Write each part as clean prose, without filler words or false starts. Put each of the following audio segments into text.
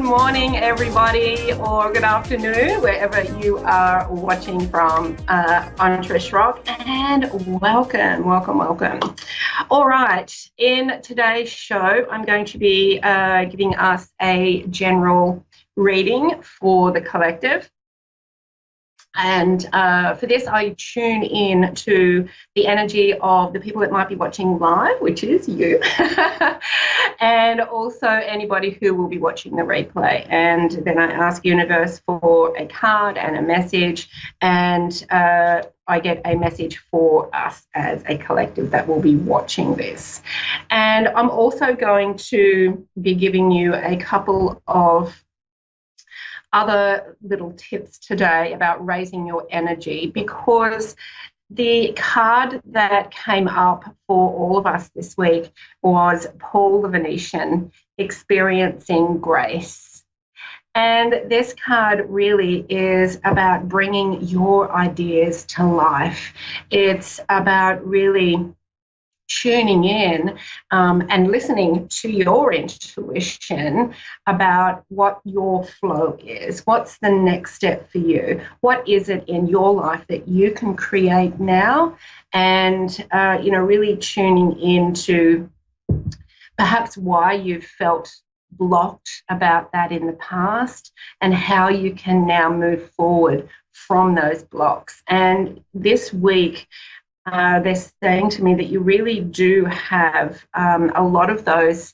morning, everybody, or good afternoon, wherever you are watching from. I'm Trish Rock, and welcome. All right, in today's show, I'm going to be giving us a general reading for the collective. And for this, I tune in to the energy of the people that might be watching live, which is you, and also anybody who will be watching the replay. And then I ask Universe for a card and a message, and I get a message for us as a collective that will be watching this. And I'm also going to be giving you a couple of other little tips today about raising your energy, because the card that came up for all of us this week was Paul the Venetian, experiencing grace. And this card really is about bringing your ideas to life. It's about really tuning in and listening to your intuition about what your flow is. What's the next step for you? What is it in your life that you can create now? And, really tuning into perhaps why you've felt blocked about that in the past and how you can now move forward from those blocks. And this week, they're saying to me that you really do have a lot of those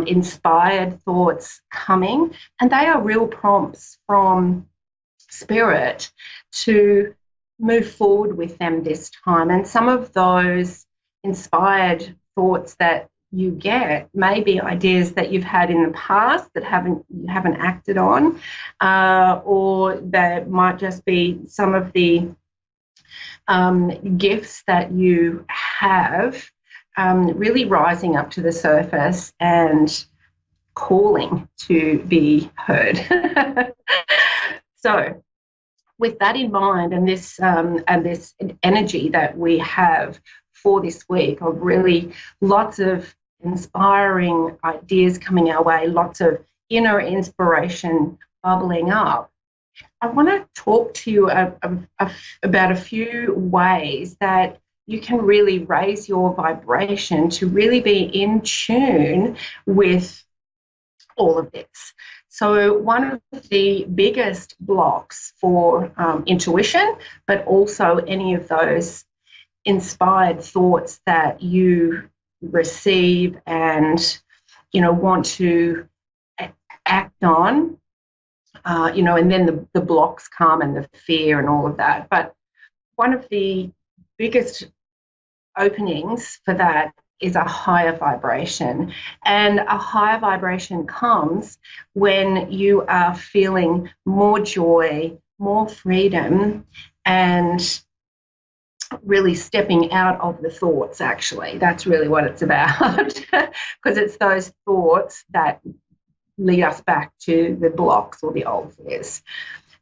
inspired thoughts coming, and they are real prompts from Spirit to move forward with them this time. And some of those inspired thoughts that you get may be ideas that you've had in the past that you haven't acted on, or that might just be some of the gifts that you have really rising up to the surface and calling to be heard. So with that in mind, and this energy that we have for this week of really lots of inspiring ideas coming our way, lots of inner inspiration bubbling up, I want to talk to you about a few ways that you can really raise your vibration to really be in tune with all of this. So one of the biggest blocks for intuition, but also any of those inspired thoughts that you receive and, want to act on, and then the blocks come and the fear and all of that. But one of the biggest openings for that is a higher vibration. And a higher vibration comes when you are feeling more joy, more freedom, and really stepping out of the thoughts, actually. That's really what it's about, because it's those thoughts that lead us back to the blocks or the old fears.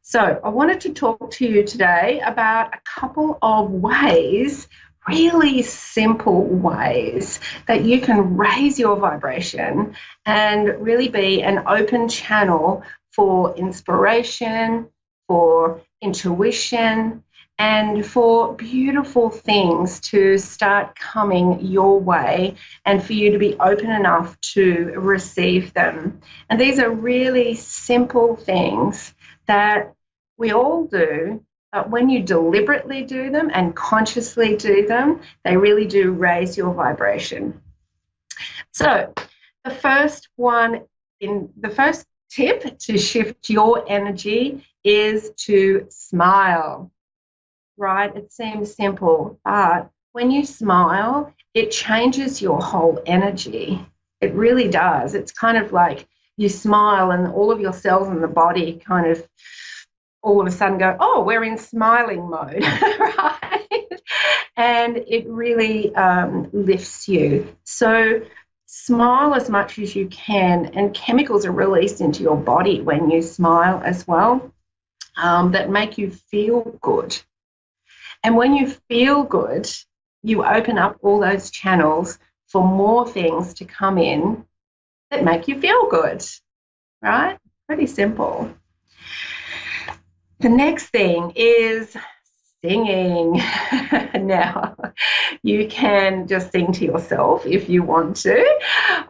So I wanted to talk to you today about a couple of ways, really simple ways, that you can raise your vibration and really be an open channel for inspiration, for intuition, and for beautiful things to start coming your way and for you to be open enough to receive them. And these are really simple things that we all do, but when you deliberately do them and consciously do them, they really do raise your vibration. So the first tip to shift your energy is to smile. Right? It seems simple, but when you smile, it changes your whole energy. It really does. It's kind of like you smile and all of your cells in the body kind of all of a sudden go, oh, we're in smiling mode, right? And it really lifts you. So smile as much as you can, and chemicals are released into your body when you smile as well, that make you feel good. And when you feel good, you open up all those channels for more things to come in that make you feel good, right? Pretty simple. The next thing is singing. Now, you can just sing to yourself if you want to,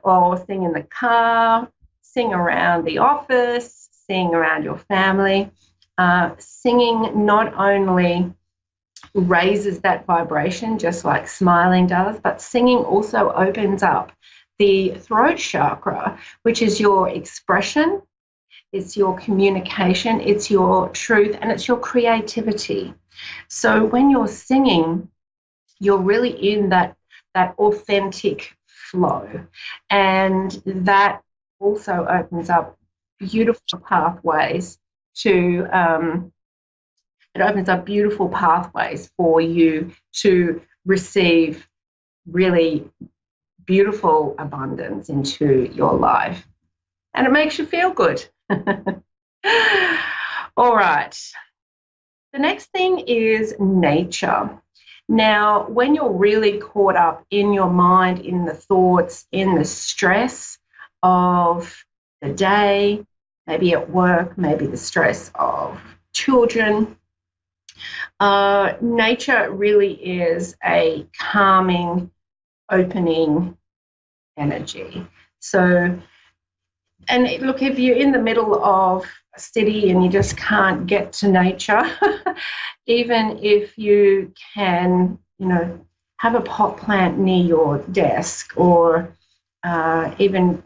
or sing in the car, sing around the office, sing around your family. Singing not only raises that vibration, just like smiling does, but singing also opens up the throat chakra, which is your expression, it's your communication, it's your truth, and it's your creativity. So when you're singing, you're really in that authentic flow, and that also opens up beautiful pathways to it opens up beautiful pathways for you to receive really beautiful abundance into your life, and it makes you feel good. All right. The next thing is nature. Now, when you're really caught up in your mind, in the thoughts, in the stress of the day, maybe at work, maybe the stress of children, nature really is a calming, opening energy. So, and look, if you're in the middle of a city and you just can't get to nature, even if you can, have a pot plant near your desk, or even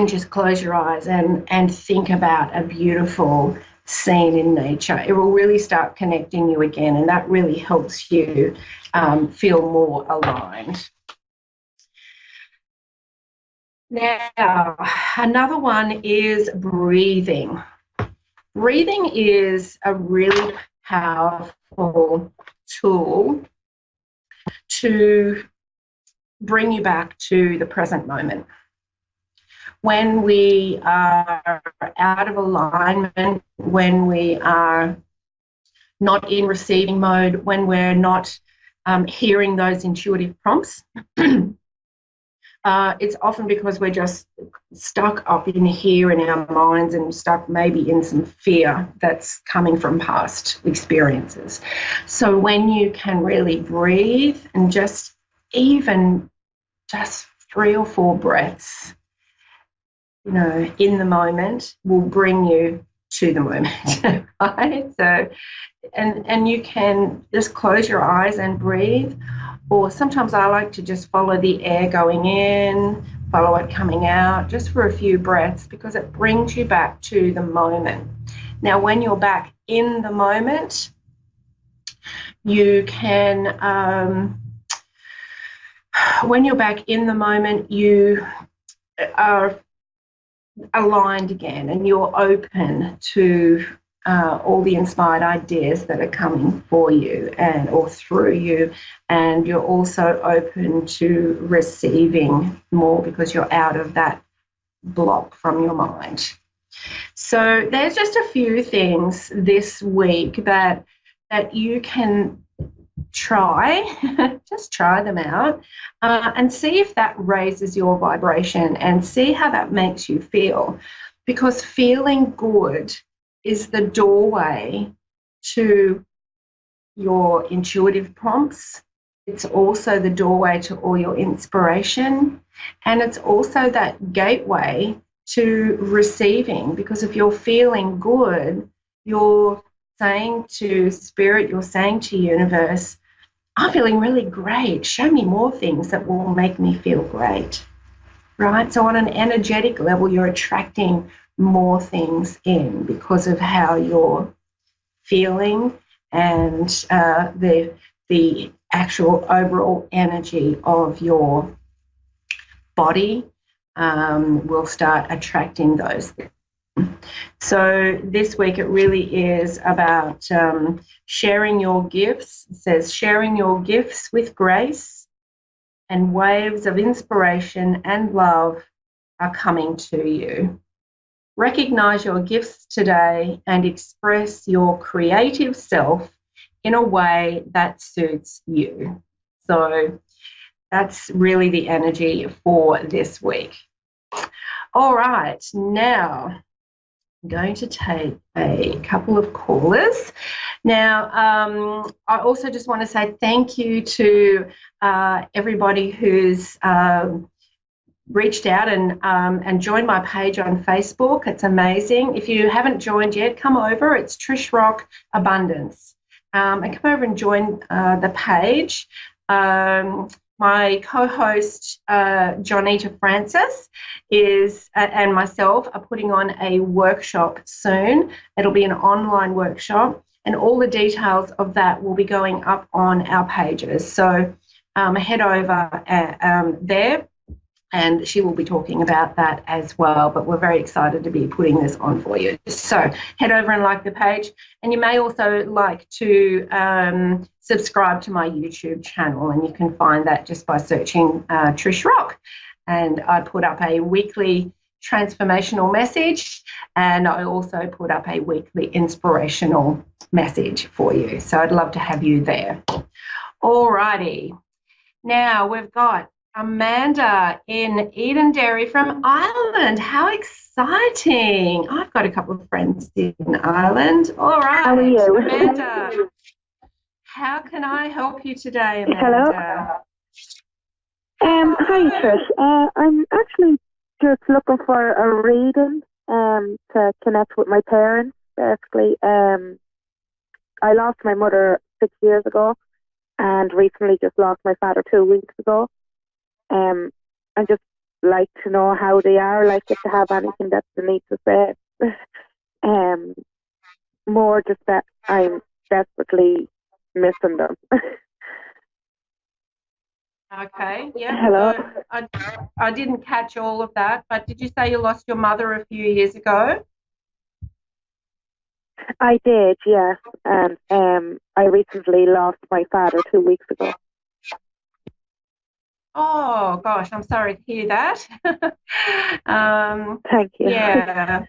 just close your eyes and think about a beautiful scene in nature, it will really start connecting you again, and that really helps you feel more aligned. Now, another one is breathing. Breathing is a really powerful tool to bring you back to the present moment. When we are out of alignment, when we are not in receiving mode, when we're not hearing those intuitive prompts, it's often because we're just stuck up in here in our minds, and stuck maybe in some fear that's coming from past experiences. So when you can really breathe, and just 3 or 4 breaths, in the moment, will bring you to the moment, right? So, and you can just close your eyes and breathe, or sometimes I like to just follow the air going in, follow it coming out, just for a few breaths, because it brings you back to the moment. Now, when you're back in the moment, you can, when you're back in the moment, you are aligned again, and you're open to all the inspired ideas that are coming for you or through you, and you're also open to receiving more because you're out of that block from your mind. So there's just a few things this week that you can try. Just try them out and see if that raises your vibration, and see how that makes you feel, because feeling good is the doorway to your intuitive prompts. It's also the doorway to all your inspiration, and it's also that gateway to receiving, because if you're feeling good, you're saying to spirit, you're saying to universe, I'm feeling really great. Show me more things that will make me feel great, right? So on an energetic level, you're attracting more things in because of how you're feeling, and the actual overall energy of your body will start attracting those things. So this week it really is about sharing your gifts. It says sharing your gifts with grace, and waves of inspiration and love are coming to you. Recognize your gifts today and express your creative self in a way that suits you. So that's really the energy for this week. All right, now I'm going to take a couple of callers. Now, I also just want to say thank you to everybody who's reached out and joined my page on Facebook. It's amazing. If you haven't joined yet, come over. It's Trish Rock Abundance. And come over and join the page. My co-host, Johnita Francis, and myself are putting on a workshop soon. It'll be an online workshop, and all the details of that will be going up on our pages. So head over there, and she will be talking about that as well. But we're very excited to be putting this on for you. So head over and like the page. And you may also like to subscribe to my YouTube channel, and you can find that just by searching Trish Rock. And I put up a weekly transformational message, and I also put up a weekly inspirational message for you. So I'd love to have you there. All righty. Now we've got Amanda in Edenderry from Ireland. How exciting. I've got a couple of friends in Ireland. All right. How are you? Amanda, how can I help you today, Amanda? Hello. Hi, Trish. I'm actually just looking for a reading to connect with my parents, basically. I lost my mother 6 years ago and recently just lost my father 2 weeks ago. I just like to know how they are, like if they have anything that they need to say. More just that I'm desperately missing them. Okay, yeah. Hello. So I didn't catch all of that, but did you say you lost your mother a few years ago? I did, yes. And I recently lost my father 2 weeks ago. Oh gosh, I'm sorry to hear that. Thank you. Yeah,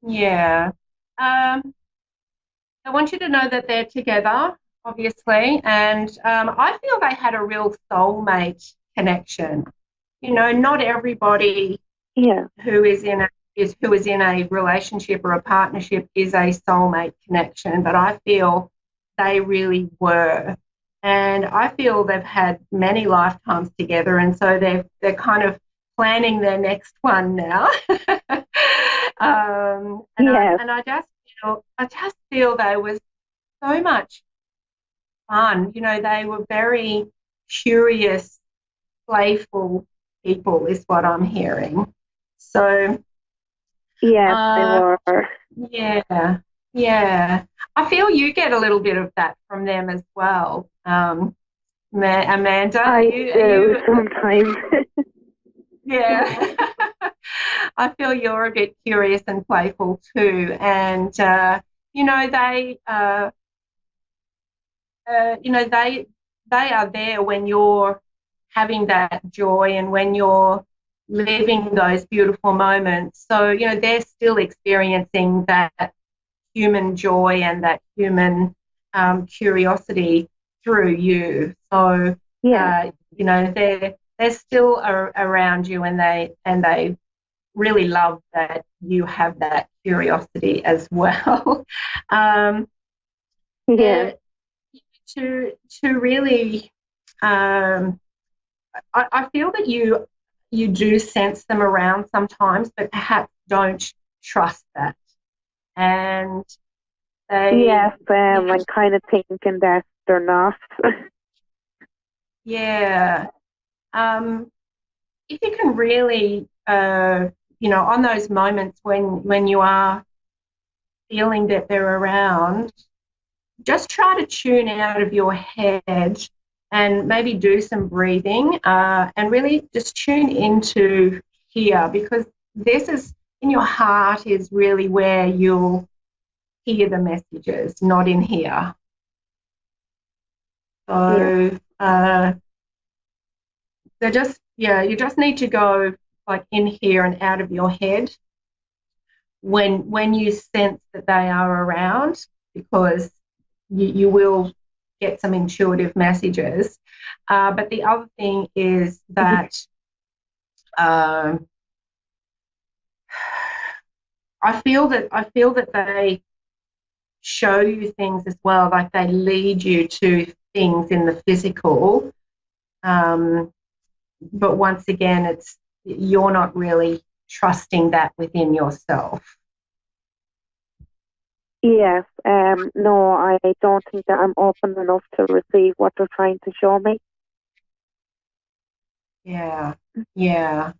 yeah. I want you to know that they're together, obviously, and I feel they had a real soulmate connection. You know, not everybody Yeah. who is in a relationship or a partnership is a soulmate connection, but I feel they really were. And I feel they've had many lifetimes together, and so they're kind of planning their next one now. Yes. I just feel they were so much fun. You know, they were very curious, playful people, is what I'm hearing. So, Yes, they were. yeah, yeah. I feel you get a little bit of that from them as well. Amanda, I do sometimes. yeah. I feel you're a bit curious and playful too, and you know they are there when you're having that joy and when you're living those beautiful moments. So you know they're still experiencing that human joy and that human curiosity through you. So Yeah. you know they're still around you, and they really love that you have that curiosity as well. Yeah. uh, to really, I feel that you do sense them around sometimes, but perhaps don't trust that. And Yes, I'm kind of thinking that they're not. yeah, if you can really, you know, on those moments when you are feeling that they're around, just try to tune out of your head and maybe do some breathing and really just tune into here, because this is in your heart is really where you'll hear the messages, not in here. So they're just, yeah, you just need to go like in here and out of your head when you sense that they are around, because you will get some intuitive messages. But the other thing is that I I feel that they show you things as well, like they lead you to things in the physical. But once again, you're not really trusting that within yourself. Yes. No, I don't think that I'm open enough to receive what they're trying to show me. Yeah, yeah.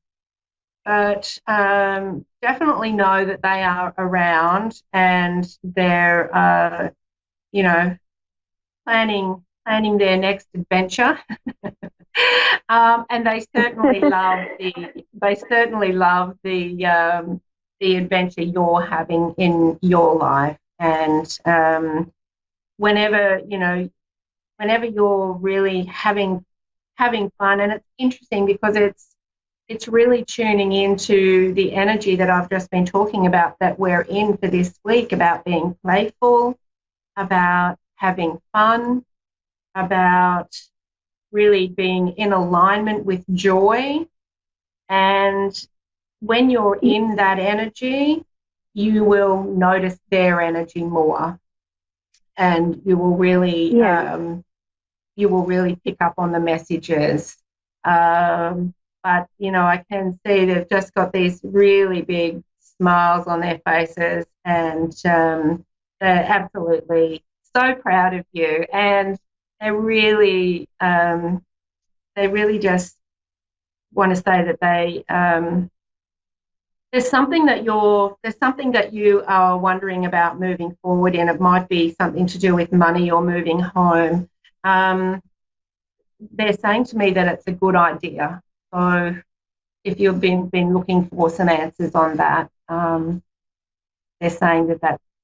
But definitely know that they are around and they're, you know, planning their next adventure. And they certainly love the adventure you're having in your life. And whenever whenever you're really having fun, and it's interesting because it's really tuning into the energy that I've just been talking about that we're in for this week, about being playful, about having fun, about really being in alignment with joy. And when you're in that energy, you will notice their energy more, and you will really pick up on the messages. But I can see they've just got these really big smiles on their faces, and they're absolutely so proud of you, and they really just want to say that there's something that you are wondering about moving forward in. It might be something to do with money or moving home. They're saying to me that it's a good idea. So if you've been looking for some answers on that, they're saying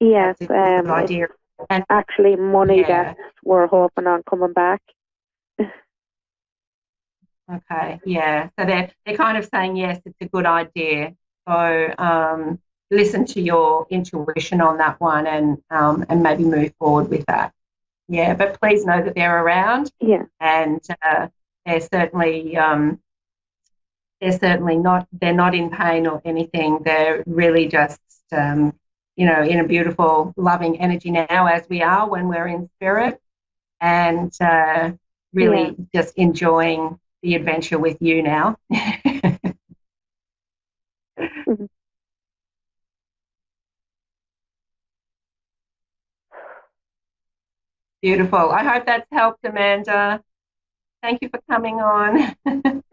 Yes, that's a good it's idea. And actually money yeah, that we're hoping on coming back. okay, yeah. So they're kind of saying yes, it's a good idea. So listen to your intuition on that one, and maybe move forward with that. Yeah, but please know that they're around, Yeah. and they're certainly they're not in pain or anything. They're really just in a beautiful, loving energy now, as we are when we're in spirit, and Yeah. really just enjoying the adventure with you now. Mhm. Beautiful. I hope that's helped, Amanda. Thank you for coming on.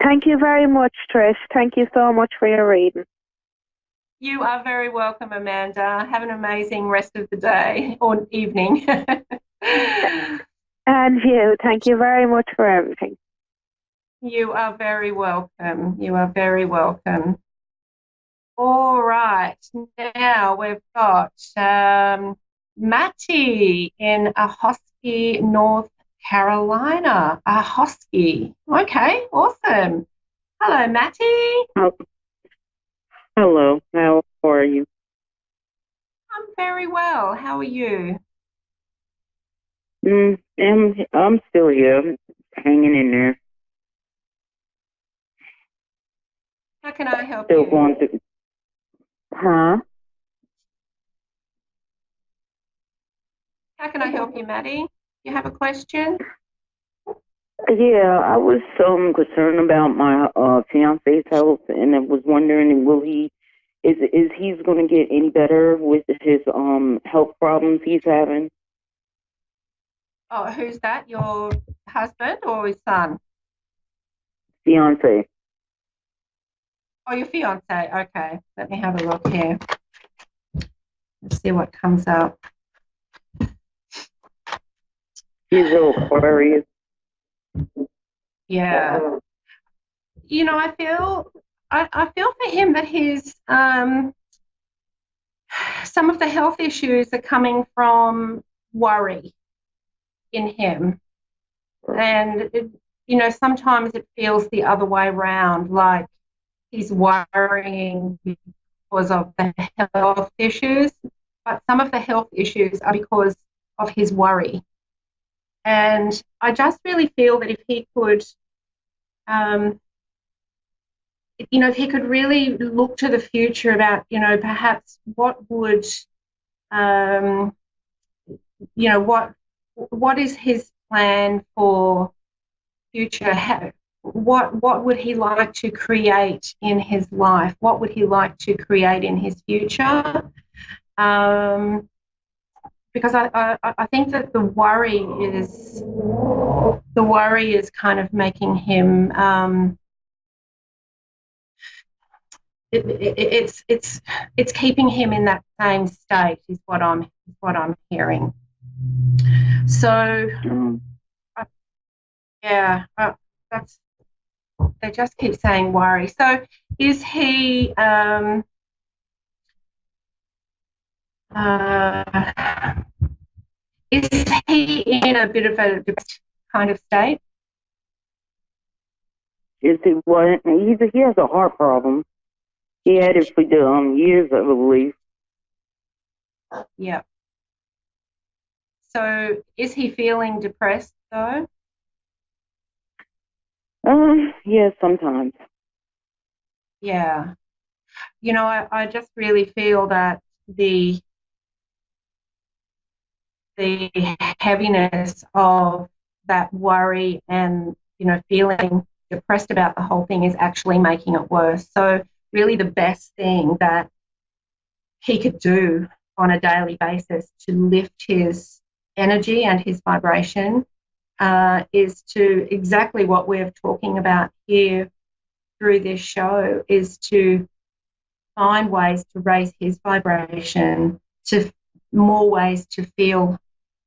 Thank you very much, Trish. Thank you so much for your reading. You are very welcome, Amanda. Have an amazing rest of the day or evening. And you, thank you very much for everything. You are very welcome. You are very welcome. All right. Now we've got Matty in Ahoskie, North Carolina. Ahoskie. Okay, awesome. Hello, Matty. Oh, hello, how are you? I'm very well. How are you? I'm still here, hanging in there. How can I help Still you? going to, huh? How can I help you, Matty? You have a question? Yeah, I was concerned about my fiance's health, and I was wondering, is he's going to get any better with his health problems he's having? Oh, who's that? Your husband or his son? Fiance. Oh, your fiance. Okay, let me have a look here. Let's see what comes up. He's a Aquarius. Yeah. I feel for him that his some of the health issues are coming from worry in him, and sometimes it feels the other way around, like he's worrying because of the health issues, but some of the health issues are because of his worry. And I just really feel that if he could um, if he could really look to the future about, perhaps what would, um, what is his plan for future? What would he like to create in his life? What would he like to create in his future? Because I think that the worry is kind of making him, it's keeping him in that same state is what I'm hearing. So yeah, that's, they just keep saying worry. So is he is he in a bit of a depressed kind of state? Is it what? He has a heart problem. He had it for years, I believe. Yeah. So is he feeling depressed though? Yeah, sometimes. Yeah. I just really feel that the heaviness of that worry and, feeling depressed about the whole thing is actually making it worse. So really the best thing that he could do on a daily basis to lift his energy and his vibration is to exactly what we're talking about here through this show, is to find ways to raise his vibration, to more ways to feel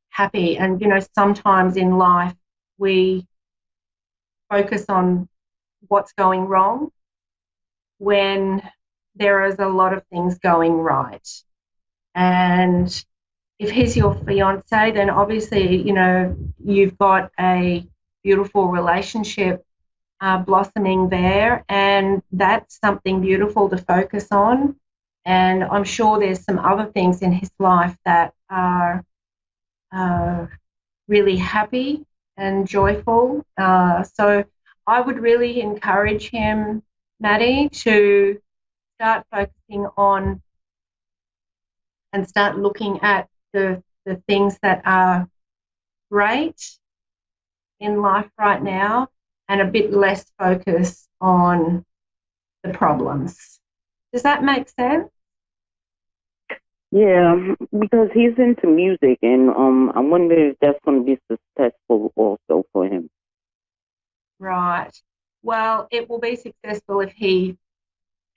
happy. And, sometimes in life we focus on what's going wrong when there is a lot of things going right. And if he's your fiance, then obviously, you've got a beautiful relationship blossoming there, and that's something beautiful to focus on. And I'm sure there's some other things in his life that are really happy and joyful. So I would really encourage him, Maddie, to start focusing on and start looking at the things that are great in life right now, and a bit less focus on the problems. Does that make sense? Yeah, because he's into music, and I wonder if that's going to be successful also for him. Right. Well, it will be successful if he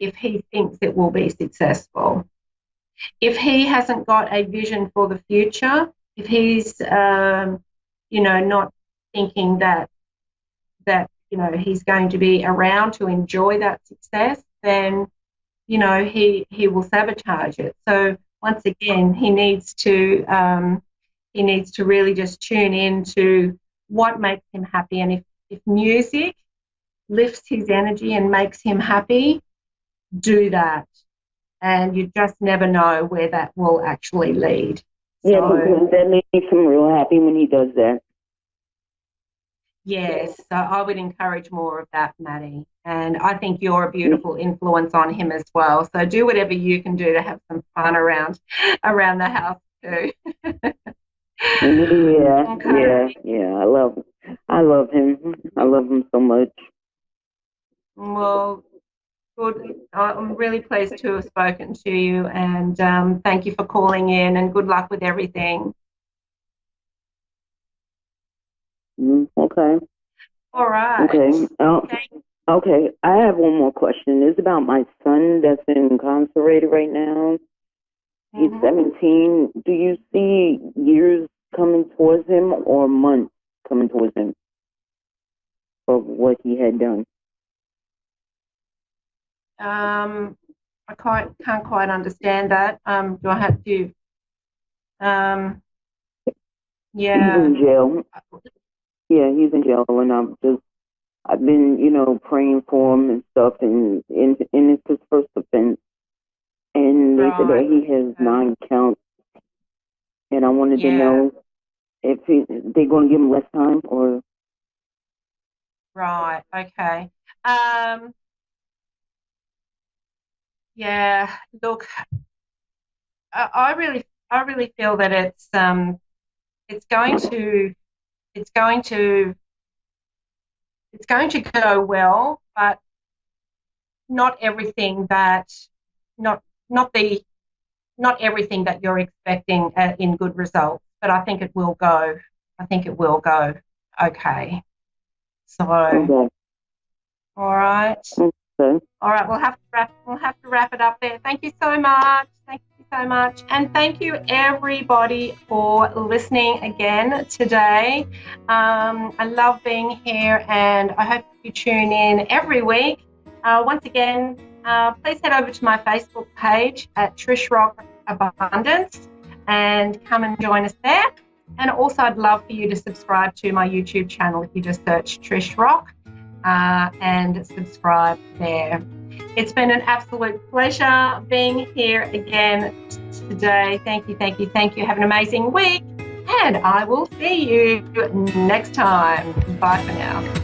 thinks it will be successful. If he hasn't got a vision for the future, if he's not thinking that he's going to be around to enjoy that success, then he will sabotage it. So once again, he needs to really just tune in to what makes him happy. And if music lifts his energy and makes him happy, do that. And you just never know where that will actually lead. Yeah, because that makes him real happy when he does that. Yes, so I would encourage more of that, Maddie. And I think you're a beautiful influence on him as well. So do whatever you can do to have some fun around the house too. Yeah, Okay. yeah. I love him. I love him so much. Well, good. I'm really pleased to have spoken to you, and thank you for calling in, and good luck with everything. Okay. All right. Okay. Okay. I have one more question. It's about my son that's incarcerated right now. He's 17. Do you see years coming towards him or months coming towards him of what he had done? I can't quite understand that. Do I have to? Yeah. He's in jail. Yeah, he's in jail, and I've been, praying for him and stuff, and it's his first offense. And they said that he has 9 counts, and I wanted to know if they're going to give him less time or. Right. Okay. Yeah, look, I really feel that it's going to, it's going to, it's going to go well, but not everything that, not, not the, not everything that you're expecting in good results. But I think it will go. I think it will go. Okay. So, Okay. all right. Okay. All right, we'll have to wrap it up there. Thank you so much. Thank you so much. And thank you everybody for listening again today. I love being here, and I hope you tune in every week. Once again, please head over to my Facebook page at Trish Rock Abundance and come and join us there. And also I'd love for you to subscribe to my YouTube channel if you just search Trish Rock. And subscribe there. It's been an absolute pleasure being here again today. Thank you, thank you, thank you. Have an amazing week, and I will see you next time. Bye for now.